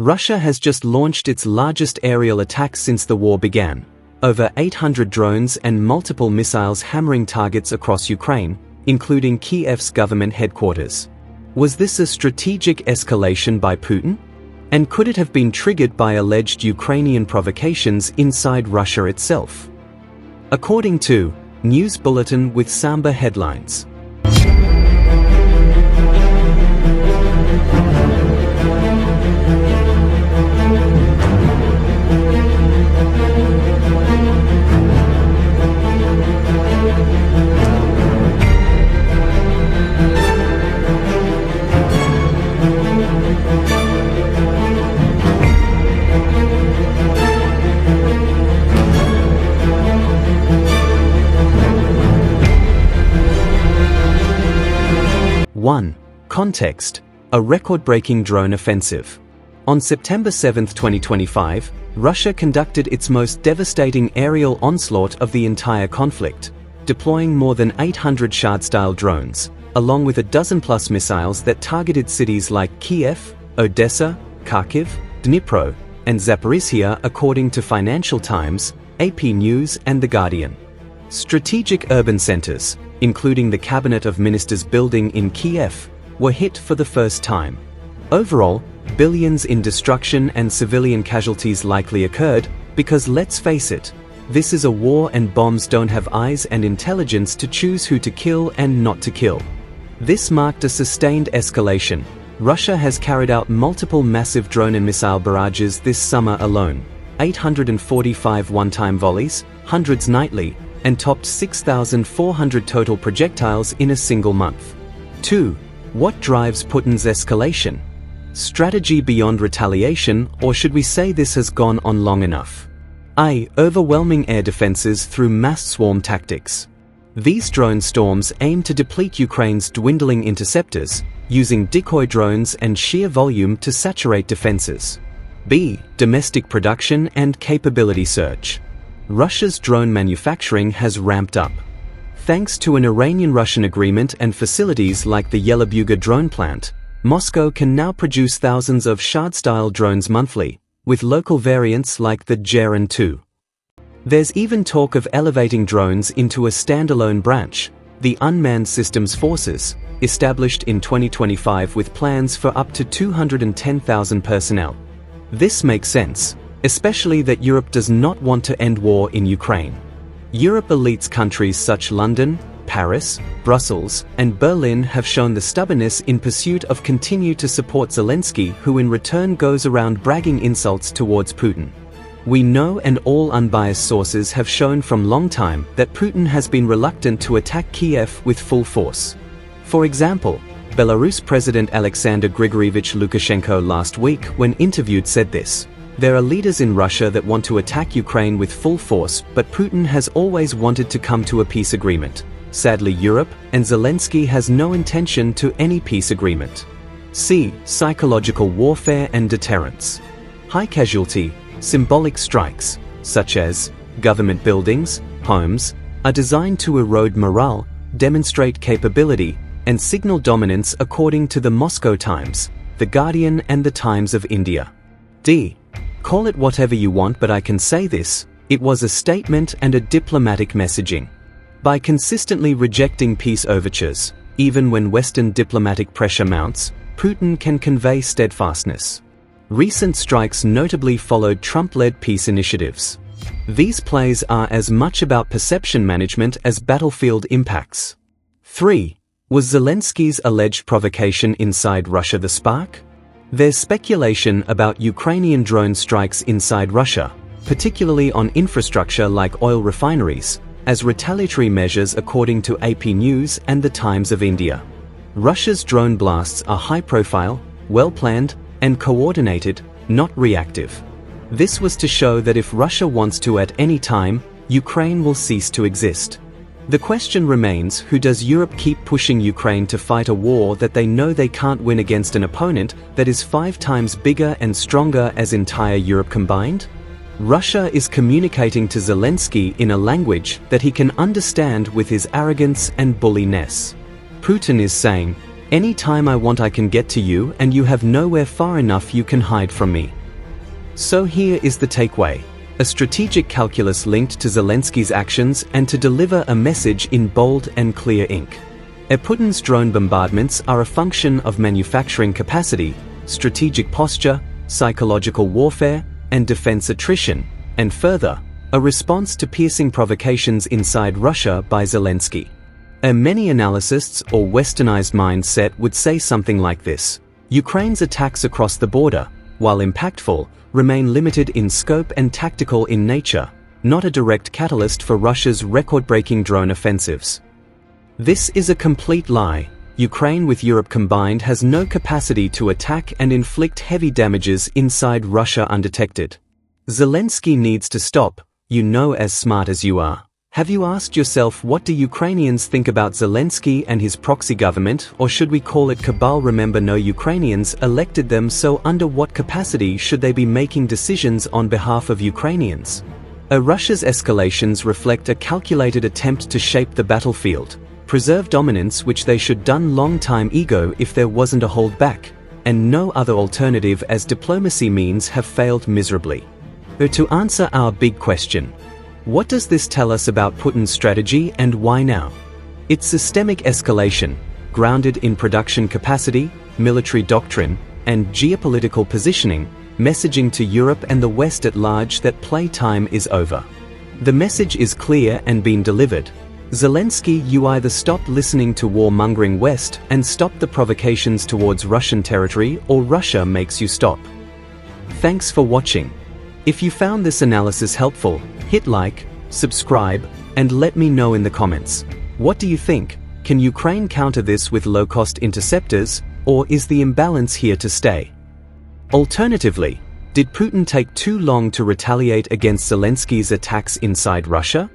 Russia has just launched its largest aerial attack since the war began. Over 800 drones and multiple missiles hammering targets across Ukraine, including Kyiv's government headquarters. Was this a strategic escalation by Putin? And could it have been triggered by alleged Ukrainian provocations inside Russia itself? According to News Bulletin with Samba headlines. Context: a record-breaking drone offensive. On September 7, 2025, Russia conducted its most devastating aerial onslaught of the entire conflict, deploying more than 800 Shahd-style drones, along with a dozen-plus missiles that targeted cities like Kyiv, Odesa, Kharkiv, Dnipro, and Zaporizhia, according to Financial Times, AP News, and The Guardian. Strategic urban centers, including the Cabinet of Ministers building in Kyiv, were hit for the first time. Overall, billions in destruction and civilian casualties likely occurred because, let's face it, this is a war and bombs don't have eyes and intelligence to choose who to kill and not to kill. This marked a sustained escalation. Russia has carried out multiple massive drone and missile barrages this summer alone, 845 one-time volleys, hundreds nightly, and topped 6,400 total projectiles in a single month. 2. What drives Putin's escalation? Strategy beyond retaliation, or should we say this has gone on long enough? A. Overwhelming air defenses through mass swarm tactics. These drone storms aim to deplete Ukraine's dwindling interceptors, using decoy drones and sheer volume to saturate defenses. B. Domestic production and capability surge. Russia's drone manufacturing has ramped up. Thanks to an Iranian-Russian agreement and facilities like the Yelabuga drone plant, Moscow can now produce thousands of Shahd-style drones monthly, with local variants like the Geran 2. There's even talk of elevating drones into a standalone branch, the Unmanned Systems Forces, established in 2025 with plans for up to 210,000 personnel. This makes sense, especially that Europe does not want to end war in Ukraine. Europe elites countries such as London, Paris, Brussels, and Berlin have shown the stubbornness in pursuit of continue to support Zelensky, who in return goes around bragging insults towards Putin. We know, and all unbiased sources have shown from long time, that Putin has been reluctant to attack Kyiv with full force. For example, Belarus President Alexander Grigoryevich Lukashenko last week, when interviewed, said this: "There are leaders in Russia that want to attack Ukraine with full force, but Putin has always wanted to come to a peace agreement. Sadly, Europe and Zelensky has no intention to any peace agreement." C. Psychological warfare and deterrence. High casualty, symbolic strikes, such as government buildings, homes, are designed to erode morale, demonstrate capability, and signal dominance, according to the Moscow Times, The Guardian, and the Times of India. D. Call it whatever you want, but I can say this: it was a statement and a diplomatic messaging. By consistently rejecting peace overtures, even when Western diplomatic pressure mounts, Putin can convey steadfastness. Recent strikes notably followed Trump-led peace initiatives. These plays are as much about perception management as battlefield impacts. 3. Was Zelensky's alleged provocation inside Russia the spark? There's speculation about Ukrainian drone strikes inside Russia, particularly on infrastructure like oil refineries, as retaliatory measures, according to AP News and the Times of India. Russia's drone blasts are high-profile, well-planned, and coordinated, not reactive. This was to show that if Russia wants to at any time, Ukraine will cease to exist. The question remains, who does Europe keep pushing Ukraine to fight a war that they know they can't win against an opponent that is 5 times bigger and stronger as entire Europe combined? Russia is communicating to Zelensky in a language that he can understand with his arrogance and bulliness. Putin is saying, Any time I want I can get to you, and you have nowhere far enough you can hide from me. So here is the takeaway. A strategic calculus linked to Zelensky's actions and to deliver a message in bold and clear ink. Putin's drone bombardments are a function of manufacturing capacity, strategic posture, psychological warfare, and defense attrition, and further, a response to piercing provocations inside Russia by Zelensky. Many analysts or westernized mindset would say something like this: Ukraine's attacks across the border, while impactful, remain limited in scope and tactical in nature, not a direct catalyst for Russia's record-breaking drone offensives. This is a complete lie. Ukraine with Europe combined has no capacity to attack and inflict heavy damages inside Russia undetected. Zelensky needs to stop, you know, as smart as you are. Have you asked yourself, what do Ukrainians think about Zelensky and his proxy government, or should we call it cabal? Remember, no Ukrainians elected them, so under what capacity should they be making decisions on behalf of Ukrainians? Russia's escalations reflect a calculated attempt to shape the battlefield, preserve dominance which they should done long time ago if there wasn't a hold back, and no other alternative, as diplomacy means have failed miserably. To answer our big question, what does this tell us about Putin's strategy and why now? It's systemic escalation, grounded in production capacity, military doctrine, and geopolitical positioning, messaging to Europe and the West at large that playtime is over. The message is clear and been delivered. Zelensky, you either stop listening to warmongering West and stop the provocations towards Russian territory, or Russia makes you stop. Thanks for watching. If you found this analysis helpful, hit like, subscribe, and let me know in the comments. What do you think? Can Ukraine counter this with low-cost interceptors, or is the imbalance here to stay? Alternatively, did Putin take too long to retaliate against Zelensky's attacks inside Russia?